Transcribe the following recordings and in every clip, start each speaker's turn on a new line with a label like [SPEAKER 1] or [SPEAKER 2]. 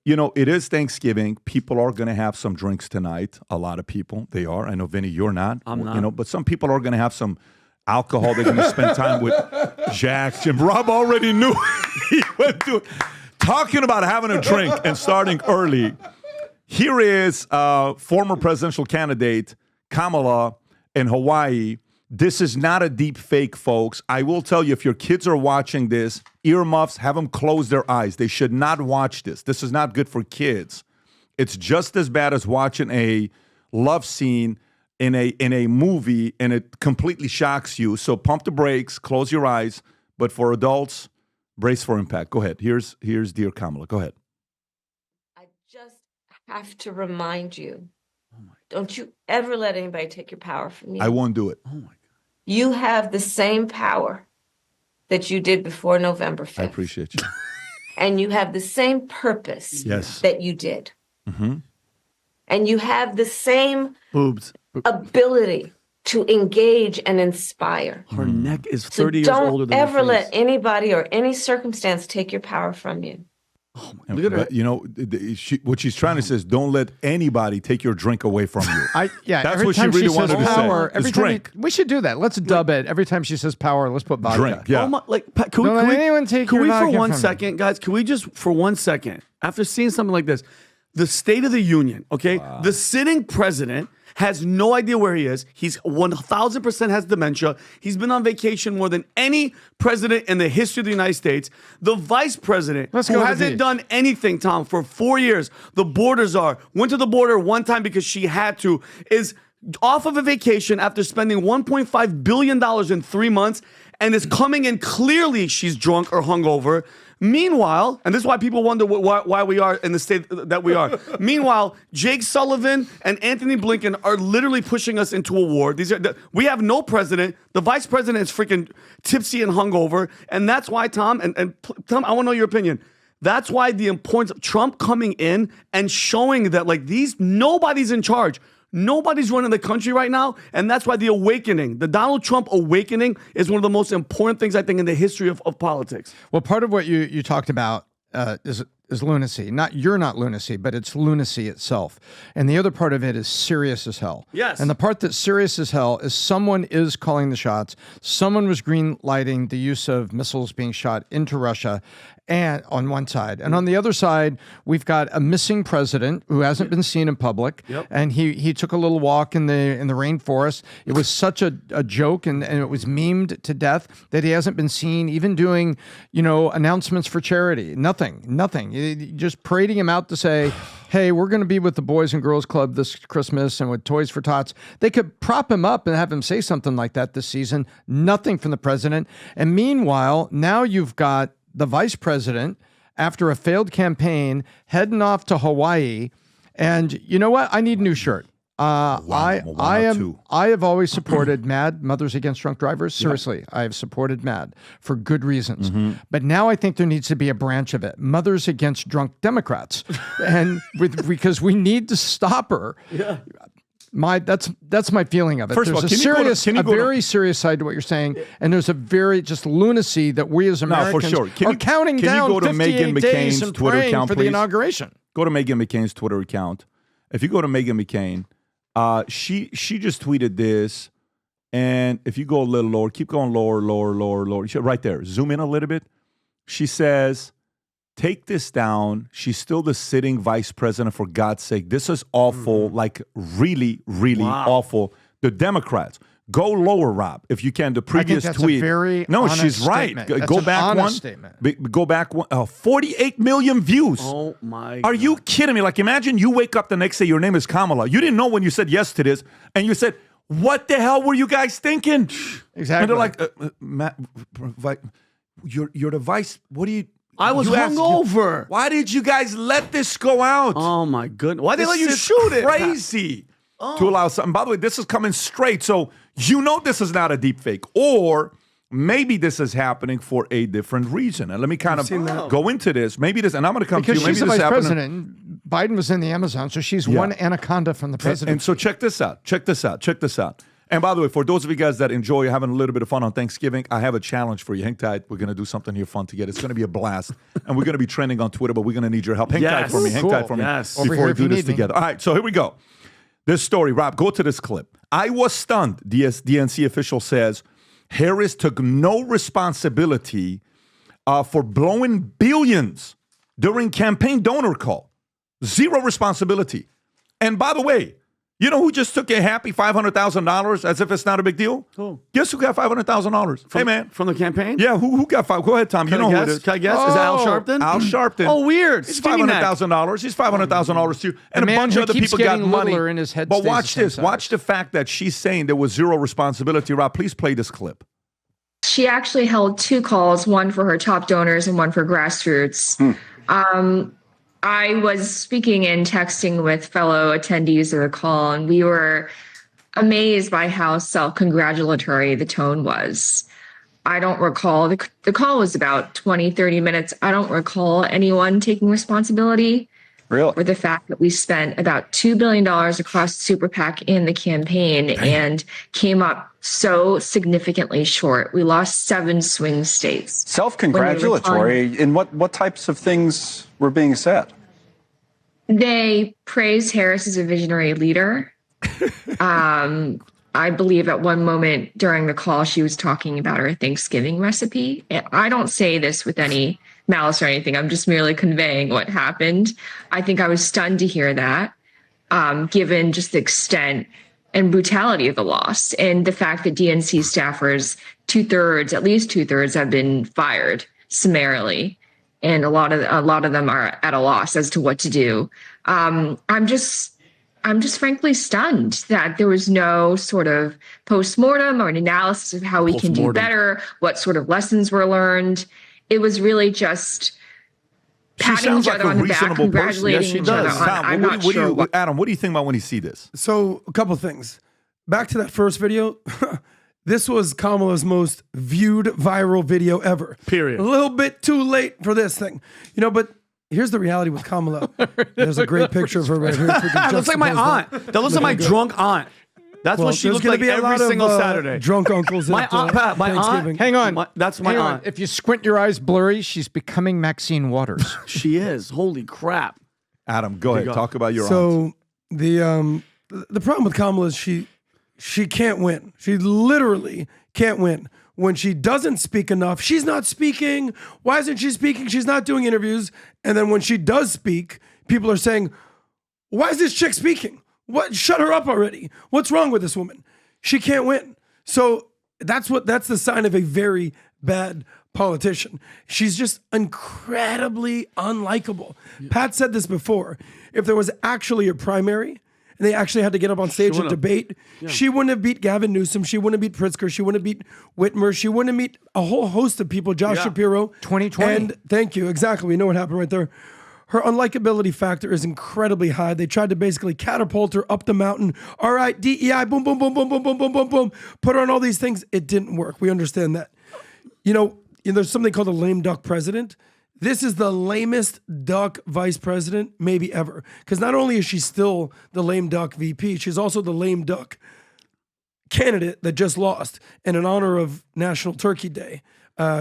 [SPEAKER 1] it is Thanksgiving. People are going to have some drinks tonight. A lot of people, they are. I know, Vinny, you're not.
[SPEAKER 2] I'm not.
[SPEAKER 1] But some people are going to have some alcohol. They're going to spend time with Jack. Jim Rob already knew. He went to talking about having a drink and starting early. Here is former presidential candidate Kamala in Hawaii. This is not a deep fake, folks. I will tell you, if your kids are watching this, earmuffs, have them close their eyes. They should not watch this. This is not good for kids. It's just as bad as watching a love scene in a movie, and it completely shocks you. So pump the brakes, close your eyes. But for adults, brace for impact. Go ahead. Here's dear Kamala. Go ahead.
[SPEAKER 3] I just have to remind you, don't you ever let anybody take your power from you.
[SPEAKER 1] I won't do it.
[SPEAKER 2] Oh my God.
[SPEAKER 3] You have the same power that you did before November 5th.
[SPEAKER 1] I appreciate you.
[SPEAKER 3] And you have the same purpose
[SPEAKER 1] Yes.
[SPEAKER 3] that you did.
[SPEAKER 1] Mm-hmm.
[SPEAKER 3] And you have the same
[SPEAKER 2] Boobs.
[SPEAKER 3] ability to engage and inspire.
[SPEAKER 2] Her neck is
[SPEAKER 3] So
[SPEAKER 2] 30 years older
[SPEAKER 3] don't
[SPEAKER 2] than
[SPEAKER 3] ever
[SPEAKER 2] her
[SPEAKER 3] let
[SPEAKER 2] face.
[SPEAKER 3] anybody or any circumstance take your power from you.
[SPEAKER 2] Oh my, look at her.
[SPEAKER 1] But, what she's trying to say is, don't let anybody take your drink away from you.
[SPEAKER 4] That's
[SPEAKER 1] That's what she
[SPEAKER 4] time
[SPEAKER 1] really
[SPEAKER 4] says
[SPEAKER 1] wanted to say.
[SPEAKER 4] power,
[SPEAKER 1] It's
[SPEAKER 4] every time
[SPEAKER 1] drink.
[SPEAKER 4] we should do that. Let's dub it. Every time she says power, let's put vodka.
[SPEAKER 1] Drink, yeah.
[SPEAKER 2] Oh my, like, can
[SPEAKER 4] Don't let anyone take your
[SPEAKER 2] for
[SPEAKER 4] vodka
[SPEAKER 2] one
[SPEAKER 4] from
[SPEAKER 2] second, guys, can we just, for 1 second, after seeing something like this, the State of the Union, okay? Wow. The sitting president has no idea where he is. He's 1,000% has dementia. He's been on vacation more than any president in the history of the United States. The vice president, who hasn't done anything, Tom, for 4 years, the border czar, went to the border one time because she had to, is off of a vacation after spending $1.5 billion in 3 months, and is coming in clearly she's drunk or hungover. Meanwhile, and this is why people wonder why we are in the state that we are. Meanwhile, Jake Sullivan and Anthony Blinken are literally pushing us into a war. We have no president. The vice president is freaking tipsy and hungover. And that's why, Tom, and Tom, I want to know your opinion. That's why the importance of Trump coming in and showing that, like, nobody's in charge. Nobody's running the country right now, and that's why the awakening, the Donald Trump awakening, is one of the most important things, I think, in the history of politics.
[SPEAKER 4] Well, part of what you talked about is lunacy. You're not lunacy, but it's lunacy itself. And the other part of it is serious as hell.
[SPEAKER 2] Yes.
[SPEAKER 4] And the part that's serious as hell is someone is calling the shots. Someone was green lighting the use of missiles being shot into Russia, and on one side. And on the other side, we've got a missing president who hasn't been seen in public. Yep. And he took a little walk in the rainforest. It was such a joke, and it was memed to death that he hasn't been seen even doing, announcements for charity. Nothing. Just parading him out to say, hey, we're going to be with the Boys and Girls Club this Christmas and with Toys for Tots. They could prop him up and have him say something like that this season. Nothing from the president. And meanwhile, now you've got the vice president, after a failed campaign, heading off to Hawaii. And you know what? I need a new shirt. I have always supported MAD, Mothers Against Drunk Drivers. Seriously, I have supported MAD for good reasons. Mm-hmm. But now I think there needs to be a branch of it, Mothers Against Drunk Democrats, and because we need to stop her. Yeah. That's my feeling of it.
[SPEAKER 1] First
[SPEAKER 4] there's
[SPEAKER 1] of all,
[SPEAKER 4] a very serious side to what you're saying, and there's a very just lunacy that we as Americans are counting down 58 days and praying for the inauguration.
[SPEAKER 1] Go to Meghan McCain's Twitter account. If you go to Meghan McCain, she just tweeted this, and if you go a little lower, keep going lower, right there, zoom in a little bit. She says, take this down. She's still the sitting vice president, for God's sake. This is awful, like really, really awful. The Democrats, go lower, Rob, if you can. The previous
[SPEAKER 4] I think that's
[SPEAKER 1] tweet.
[SPEAKER 4] A very
[SPEAKER 1] no,
[SPEAKER 4] honest
[SPEAKER 1] she's right.
[SPEAKER 4] Statement.
[SPEAKER 1] Go back one.
[SPEAKER 4] Statement.
[SPEAKER 1] Go back one. 48 million views.
[SPEAKER 2] Oh, my God.
[SPEAKER 1] Are you kidding me? Like, imagine you wake up the next day, your name is Kamala. You didn't know when you said yes to this, and you said, what the hell were you guys thinking?
[SPEAKER 4] Exactly.
[SPEAKER 1] And they're like, Matt, you're the vice. What do you...
[SPEAKER 2] I was hungover.
[SPEAKER 1] Why did you guys let this go out?
[SPEAKER 2] Oh, my goodness. Why did they let you shoot it?
[SPEAKER 1] Crazy to allow something. By the way, this is coming straight. So this is not a deep fake. Or maybe this is happening for a different reason. And let me kind of go into this. Maybe this, and I'm going to come
[SPEAKER 4] because
[SPEAKER 1] to you. Maybe
[SPEAKER 4] she's the
[SPEAKER 1] this
[SPEAKER 4] vice president. Biden was in the Amazon, so she's one anaconda from the president.
[SPEAKER 1] And so check this out. And by the way, for those of you guys that enjoy having a little bit of fun on Thanksgiving, I have a challenge for you. Hang tight. We're going to do something here fun together. It's going to be a blast. And we're going to be trending on Twitter, but we're going to need your help. Hang tight for me. Hang tight for me before we do this together. All right, so here we go. This story, Rob, go to this clip. I was stunned, DNC official says. Harris took no responsibility for blowing billions during campaign donor call. Zero responsibility. And by the way, you know who just took a happy $500,000 as if it's not a big deal?
[SPEAKER 2] Who?
[SPEAKER 1] Guess who got $500,000? Hey, man.
[SPEAKER 2] From the campaign?
[SPEAKER 1] Yeah, who got five? Go ahead, Tom. You know who it is.
[SPEAKER 2] Can I guess? Is it Al Sharpton?
[SPEAKER 1] Al Sharpton.
[SPEAKER 2] Oh, weird.
[SPEAKER 1] He's $500,000. He's $500,000 too. And a bunch of other people got money.
[SPEAKER 4] In his head
[SPEAKER 1] but watch this. Watch the fact that she's saying there was zero responsibility. Rob, please play this clip.
[SPEAKER 5] She actually held 2 calls, one for her top donors and one for grassroots. I was speaking and texting with fellow attendees of the call, and we were amazed by how self-congratulatory the tone was. I don't recall, the call was about 20, 30 minutes. I don't recall anyone taking responsibility for the fact that we spent about $2 billion across Super PAC in the campaign and came up so significantly short. We lost 7 swing states.
[SPEAKER 6] Self-congratulatory in what types of things were being said?
[SPEAKER 5] They praised Harris as a visionary leader. I believe at one moment during the call, she was talking about her Thanksgiving recipe. And I don't say this with any malice or anything. I'm just merely conveying what happened. I think I was stunned to hear that, given just the extent and brutality of the loss and the fact that DNC staffers, at least two thirds have been fired summarily. And a lot of them are at a loss as to what to do. I'm just frankly stunned that there was no sort of postmortem or an analysis of how we can do better, what sort of lessons were learned. It was really just patting each other on the back, congratulating each other. I'm not sure.
[SPEAKER 1] Adam, what do you think about when you see this?
[SPEAKER 7] So a couple things. Back to that first video. This was Kamala's most viewed viral video ever.
[SPEAKER 2] Period.
[SPEAKER 7] A little bit too late for this thing. But here's the reality with Kamala. There's a great picture of her right here.
[SPEAKER 2] That looks like my aunt. That looks like my drunk aunt. That's what she looks like every single Saturday.
[SPEAKER 7] Drunk uncles
[SPEAKER 2] my
[SPEAKER 7] at
[SPEAKER 2] aunt, my
[SPEAKER 7] Thanksgiving.
[SPEAKER 4] Hang on.
[SPEAKER 2] That's my aunt.
[SPEAKER 4] If you squint your eyes blurry, she's becoming Maxine Waters.
[SPEAKER 2] She is. Holy crap.
[SPEAKER 1] Adam, go ahead. Talk about your aunt.
[SPEAKER 7] So the problem with Kamala is she can't win. She literally can't win. When she doesn't speak enough, she's not speaking. Why isn't she speaking? She's not doing interviews. And then when she does speak, people are saying, why is this chick speaking? What? Shut her up already. What's wrong with this woman? She can't win. So that's the sign of a very bad politician. She's just incredibly unlikable. Yeah. Pat said this before. If there was actually a primary, and they actually had to get up on stage and debate, she wouldn't have beat Gavin Newsom. She wouldn't have beat Pritzker. She wouldn't have beat Whitmer. She wouldn't have beat a whole host of people, Josh Shapiro.
[SPEAKER 4] 2020.
[SPEAKER 7] And thank you. Exactly. We know what happened right there. Her unlikability factor is incredibly high. They tried to basically catapult her up the mountain. All right, DEI, boom, boom, boom, boom, boom, boom, boom, boom, boom. Put her on all these things. It didn't work. We understand that. There's something called a lame duck president. This is the lamest duck vice president maybe ever. Because not only is she still the lame duck VP, she's also the lame duck candidate that just lost. And in honor of National Turkey Day,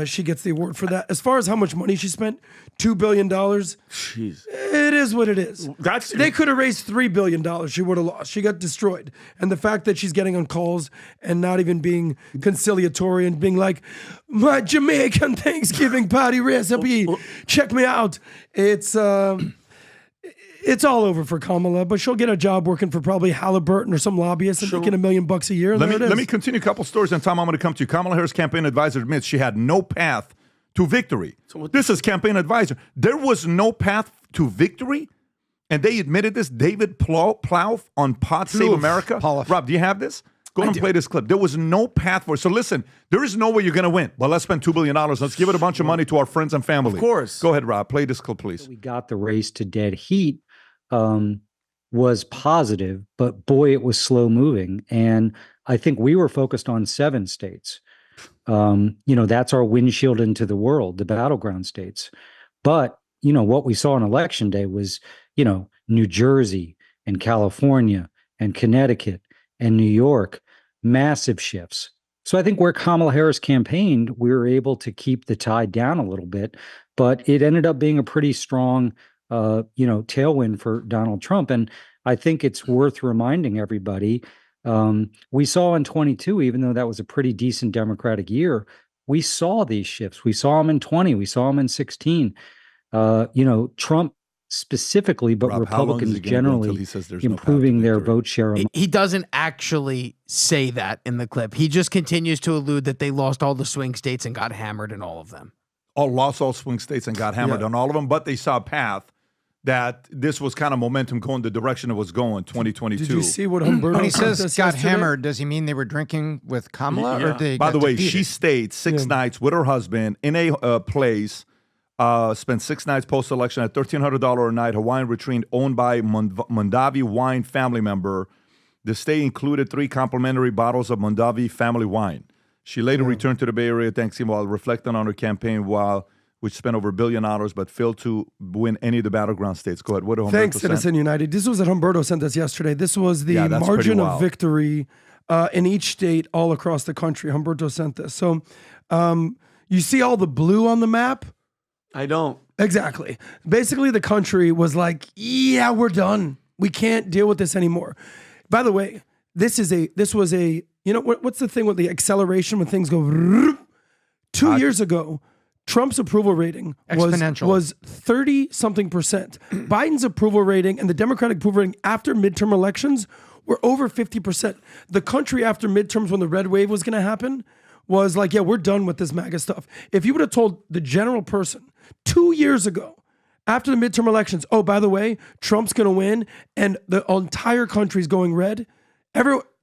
[SPEAKER 7] she gets the award for that. As far as how much money she spent, $2 billion.
[SPEAKER 2] Jeez.
[SPEAKER 7] It is what it is. They could have raised $3 billion. She would have lost. She got destroyed. And the fact that she's getting on calls and not even being conciliatory and being like, my Jamaican Thanksgiving party recipe, check me out. It's all over for Kamala, but she'll get a job working for probably Halliburton or some lobbyist and making $1 million a year. And
[SPEAKER 1] let me continue a couple stories, and Tom, I'm going to come to you. Kamala Harris campaign advisor admits she had no path to victory. This is campaign advisor. There was no path to victory, and they admitted this. David Plouffe on Pod Save America. Rob, do you have this? Go and play this clip. There was no path for it. So listen, there is no way you're going to win. Well, let's spend $2 billion. Let's give it a bunch of money to our friends and family.
[SPEAKER 2] Of course.
[SPEAKER 1] Go ahead, Rob. Play this clip, please.
[SPEAKER 8] We got the race to dead heat. Was positive, but boy, it was slow moving. And I think we were focused on 7 states. That's our windshield into the world, the battleground states. But, what we saw on election day was, New Jersey and California and Connecticut and New York, massive shifts. So I think where Kamala Harris campaigned, we were able to keep the tide down a little bit, but it ended up being a pretty strong, tailwind for Donald Trump. And I think it's worth reminding everybody, we saw in 22, even though that was a pretty decent Democratic year, we saw these shifts. We saw them in 20, we saw them in 16. Trump specifically, but
[SPEAKER 1] Rob,
[SPEAKER 8] Republicans generally improving their vote share.
[SPEAKER 9] He doesn't actually say that in the clip. He just continues to allude that they lost all the swing states and got hammered in all of them.
[SPEAKER 1] Lost all swing states and got hammered on all of them, but they saw a path that this was kind of momentum going the direction it was going, 2022.
[SPEAKER 7] Did you see what Humberto
[SPEAKER 4] When he says got
[SPEAKER 7] yesterday?
[SPEAKER 4] hammered, does he mean they were drinking with Kamala? Or they
[SPEAKER 1] By
[SPEAKER 4] got
[SPEAKER 1] the way,
[SPEAKER 4] defeated?
[SPEAKER 1] she stayed 6 nights with her husband in a place, spent 6 nights post-election at $1,300 a night Hawaiian retreat owned by Mondavi wine family member. The stay included 3 complimentary bottles of Mondavi family wine. She later returned to the Bay Area Thanksgiving while reflecting on her campaign, which spent over $1 billion, but failed to win any of the battleground states. Go ahead. What did Humberto
[SPEAKER 7] Thanks,
[SPEAKER 1] send?
[SPEAKER 7] Citizen United. This was what Humberto sent us yesterday. This was the
[SPEAKER 1] Yeah, that's
[SPEAKER 7] margin
[SPEAKER 1] pretty
[SPEAKER 7] of
[SPEAKER 1] wild.
[SPEAKER 7] victory in each state all across the country. Humberto sent this. So you see all the blue on the map?
[SPEAKER 2] I don't.
[SPEAKER 7] Exactly. Basically, the country was like, yeah, we're done. We can't deal with this anymore. By the way, this was a, what's the thing with the acceleration when things go 2 years ago? Trump's approval rating was 30-something%. Biden's approval rating and the Democratic approval rating after midterm elections were over 50%. The country after midterms, when the red wave was going to happen, was like, yeah, we're done with this MAGA stuff. If you would have told the general person 2 years ago, after the midterm elections, oh, by the way, Trump's going to win and the entire country's going red,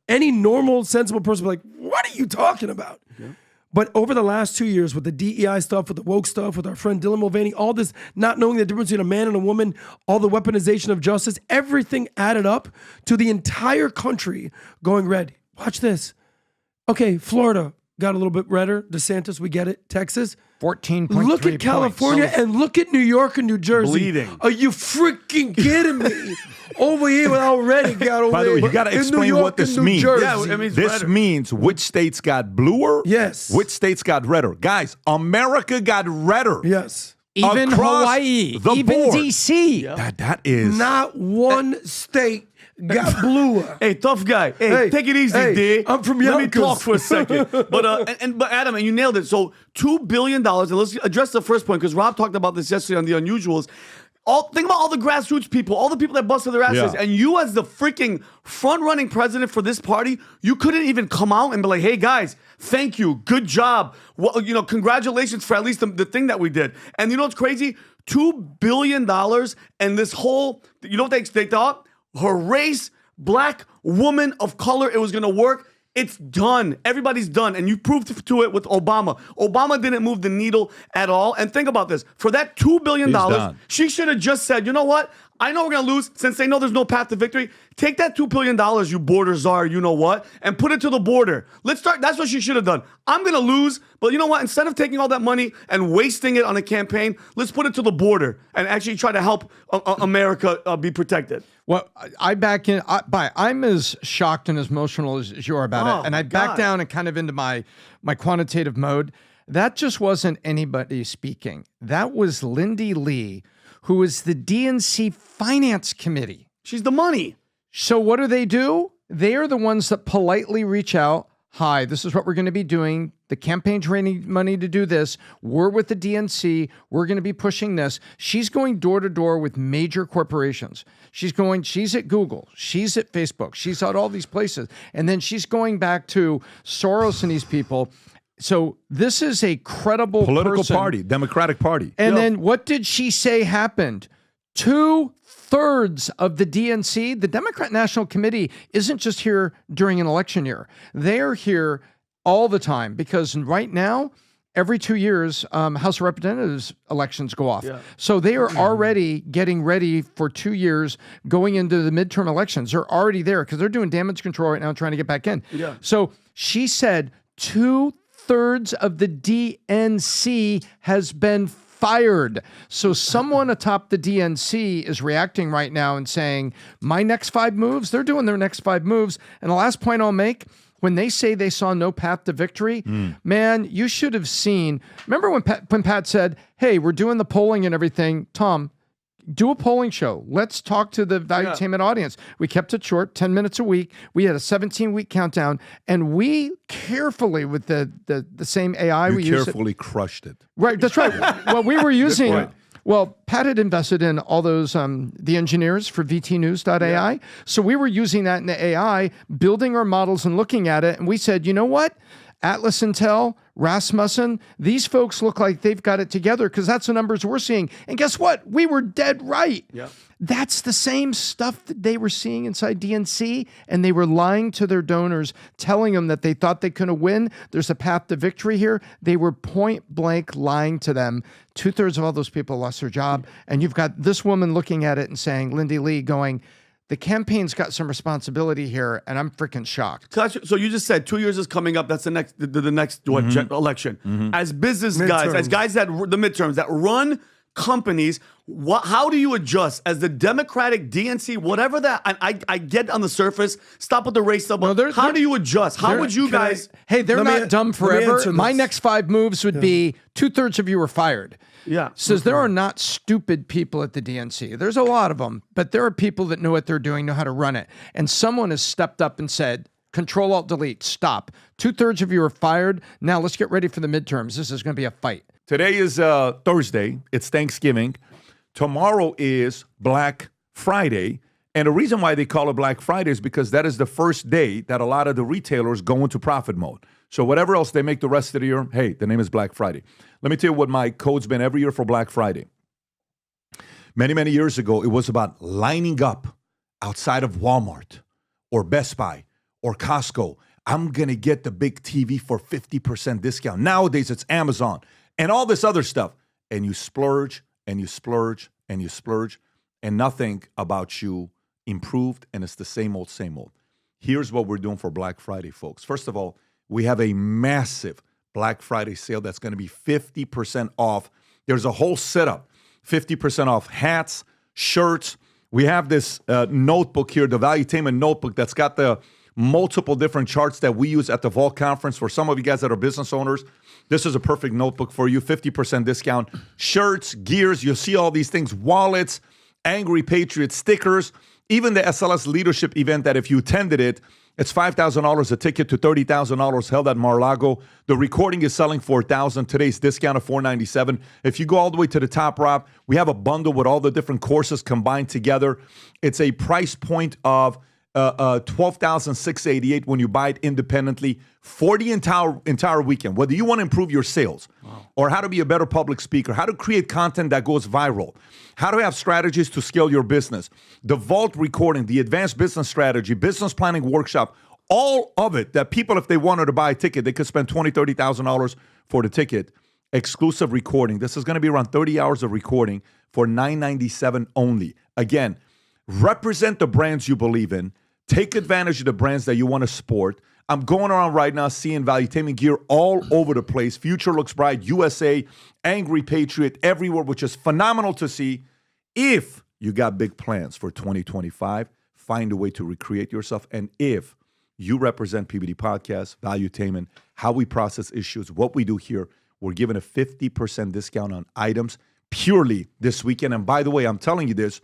[SPEAKER 7] any normal, sensible person would be like, what are you talking about? Yeah. But over the last 2 years, with the DEI stuff, with the woke stuff, with our friend Dylan Mulvaney, all this not knowing the difference between a man and a woman, all the weaponization of justice, everything added up to the entire country going red. Watch this. Okay, Florida got a little bit redder. DeSantis, we get it. Texas.
[SPEAKER 4] 14.3
[SPEAKER 7] Look at California and look at New York and New Jersey.
[SPEAKER 1] Bleeding.
[SPEAKER 7] Are you freaking kidding me? Over here, we already got over
[SPEAKER 1] By the way,
[SPEAKER 7] there
[SPEAKER 1] you got to
[SPEAKER 7] in New
[SPEAKER 1] explain
[SPEAKER 7] York
[SPEAKER 1] what this
[SPEAKER 7] and New
[SPEAKER 1] means.
[SPEAKER 7] Jersey.
[SPEAKER 2] Yeah, it means
[SPEAKER 1] This
[SPEAKER 2] redder.
[SPEAKER 1] means which states got bluer,
[SPEAKER 7] Yes.
[SPEAKER 1] which states got redder. Guys, America got redder.
[SPEAKER 7] Yes.
[SPEAKER 4] even
[SPEAKER 1] across
[SPEAKER 4] Hawaii,
[SPEAKER 1] the
[SPEAKER 4] even
[SPEAKER 1] board.
[SPEAKER 4] DC.
[SPEAKER 1] That is
[SPEAKER 7] Not one state got bluer.
[SPEAKER 2] Hey, tough guy. Hey,
[SPEAKER 7] Hey,
[SPEAKER 2] take it easy,
[SPEAKER 7] hey,
[SPEAKER 2] D.
[SPEAKER 7] I'm from
[SPEAKER 2] Let me
[SPEAKER 7] Yonkers.
[SPEAKER 2] talk for a second. But Adam, and you nailed it. So $2 billion, and let's address the first point, because Rob talked about this yesterday on The Unusuals. Think about all the grassroots people, all the people that busted their asses,
[SPEAKER 1] Yeah.
[SPEAKER 2] and you as the freaking front-running president for this party, you couldn't even come out and be like, hey, guys, thank you, good job. Well, congratulations for at least the thing that we did. And you know what's crazy? $2 billion and this whole, you know what they thought? Her race, black woman of color, it was going to work. It's done. Everybody's done. And you proved to it with Obama. Obama didn't move the needle at all. And think about this. For that $2 billion,
[SPEAKER 1] He's done.
[SPEAKER 2] she should have just said, you know what? I know we're going to lose. Since they know there's no path to victory, take that $2 billion, you border czar, you know what, and put it to the border. Let's start. That's what she should have done. I'm going to lose, but you know what? Instead of taking all that money and wasting it on a campaign, let's put it to the border and actually try to help America be protected.
[SPEAKER 4] Well, I back in. I'm as shocked and as emotional as you are about
[SPEAKER 2] Oh,
[SPEAKER 4] it, and I
[SPEAKER 2] my
[SPEAKER 4] back
[SPEAKER 2] God.
[SPEAKER 4] down and kind of into my quantitative mode. That just wasn't anybody speaking. That was Lindy Lee, who is the DNC Finance Committee.
[SPEAKER 2] She's the money.
[SPEAKER 4] So what do? They are the ones that politely reach out. Hi, this is what we're going to be doing. The campaign's raising money to do this. We're with the DNC. We're going to be pushing this. She's going door to door with major corporations. She's at Google. She's at Facebook. She's at all these places. And then she's going back to Soros and these people. So this is a credible
[SPEAKER 1] political
[SPEAKER 4] person.
[SPEAKER 1] party, Democratic Party.
[SPEAKER 4] And then what did she say happened? 2/3 of the DNC, the Democrat National Committee, isn't just here during an election year. They're here all the time because right now, every 2 years, House of Representatives elections go off. Yeah. So they are already getting ready for 2 years going into the midterm elections. They're already there because they're doing damage control right now, trying to get back in.
[SPEAKER 2] Yeah.
[SPEAKER 4] So she said 2/3 of the DNC has been fired. So someone atop the DNC is reacting right now and saying, my next 5 moves, they're doing their next 5 moves. And the last point I'll make, when they say they saw no path to victory, man, you should have seen. Remember when Pat said, hey, we're doing the polling and everything, Tom, do a polling show. Let's talk to the Valuetainment audience. We kept it short, 10 minutes a week. We had a 17-week countdown, and we carefully, with the same AI we used,
[SPEAKER 1] carefully crushed it.
[SPEAKER 4] Right, that's right. Well, we were using. Well, Pat had invested in all those, the engineers for vtnews.ai. So we were using that in the AI, building our models and looking at it. And we said, you know what? Atlas Intel, Rasmussen, these folks look like they've got it together because that's the numbers we're seeing. And guess what? We were dead right.
[SPEAKER 2] Yeah.
[SPEAKER 4] That's the same stuff that they were seeing inside DNC, and they were lying to their donors, telling them that they thought they couldn't win. There's a path to victory here. They were point blank lying to them. 2/3 of all those people lost their job. And you've got this woman looking at it and saying, Lindy Lee, going, the campaign's got some responsibility here, and I'm freaking shocked.
[SPEAKER 2] So you just said 2 years is coming up. That's the next election. As business guys, as guys that the midterms that run companies, how do you adjust as the Democratic DNC, whatever that? I get on the surface. Stop with the race stuff.
[SPEAKER 4] No,
[SPEAKER 2] how do you adjust? How would you guys?
[SPEAKER 4] Hey, they're not dumb forever. My
[SPEAKER 7] this.
[SPEAKER 4] next 5 moves would be 2/3 of you are fired.
[SPEAKER 2] Yeah.
[SPEAKER 4] Says there are not stupid people at the DNC. There's a lot of them, but there are people that know what they're doing, know how to run it. And someone has stepped up and said, Control Alt Delete, stop. 2/3 of you are fired. Now let's get ready for the midterms. This is going to be a fight.
[SPEAKER 1] Today is Thursday. It's Thanksgiving. Tomorrow is Black Friday. And the reason why they call it Black Friday is because that is the first day that a lot of the retailers go into profit mode. So whatever else they make the rest of the year, hey, the name is Black Friday. Let me tell you what my code's been every year for Black Friday. Many, many years ago, it was about lining up outside of Walmart or Best Buy or Costco. I'm going to get the big TV for 50% discount. Nowadays, it's Amazon and all this other stuff. And you splurge and you splurge and you splurge, and nothing about you improved, and it's the same old, same old. Here's what we're doing for Black Friday, folks. First of all, we have a massive Black Friday sale that's going to be 50% off. There's a whole setup, 50% off hats, shirts. We have this notebook here, the Valuetainment notebook that's got the multiple different charts that we use at the Vault Conference. For some of you guys that are business owners, this is a perfect notebook for you, 50% discount. Shirts, gears, you'll see all these things, wallets, Angry Patriot stickers, even the SLS leadership event that if you attended it, it's $5,000 a ticket to $30,000 held at Mar-a-Lago. The recording is selling for $1,000. Today's discount of $497. If you go all the way to the top, Rob, we have a bundle with all the different courses combined together. It's a price point of $12,688 when you buy it independently for the entire weekend. Whether you want to improve your sales or how to be a better public speaker, how to create content that goes viral, how to have strategies to scale your business, the Vault recording, the advanced business strategy, business planning workshop, all of it that people, if they wanted to buy a ticket, they could spend $20,000, $30,000 for the ticket. Exclusive recording. This is going to be around 30 hours of recording for $997 only. Again, represent the brands you believe in. Take advantage of the brands that you want to support. I'm going around right now seeing Valuetainment gear all over the place. Future Looks Bright, USA, Angry Patriot, everywhere, which is phenomenal to see. If you got big plans for 2025, find a way to recreate yourself. And if you represent PBD Podcast, Valuetainment, how we process issues, what we do here, we're giving a 50% discount on items purely this weekend. And by the way, I'm telling you this,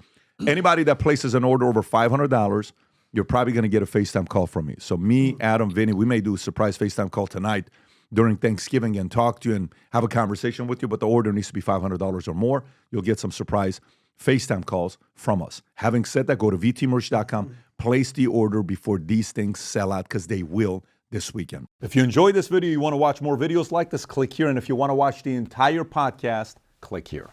[SPEAKER 1] anybody that places an order over $500, you're probably going to get a FaceTime call from me. So me, Adam, Vinny, we may do a surprise FaceTime call tonight during Thanksgiving and talk to you and have a conversation with you, but the order needs to be $500 or more. You'll get some surprise FaceTime calls from us. Having said that, go to vtmerch.com, place the order before these things sell out, because they will this weekend. If you enjoyed this video, you want to watch more videos like this, click here. And if you want to watch the entire podcast, click here.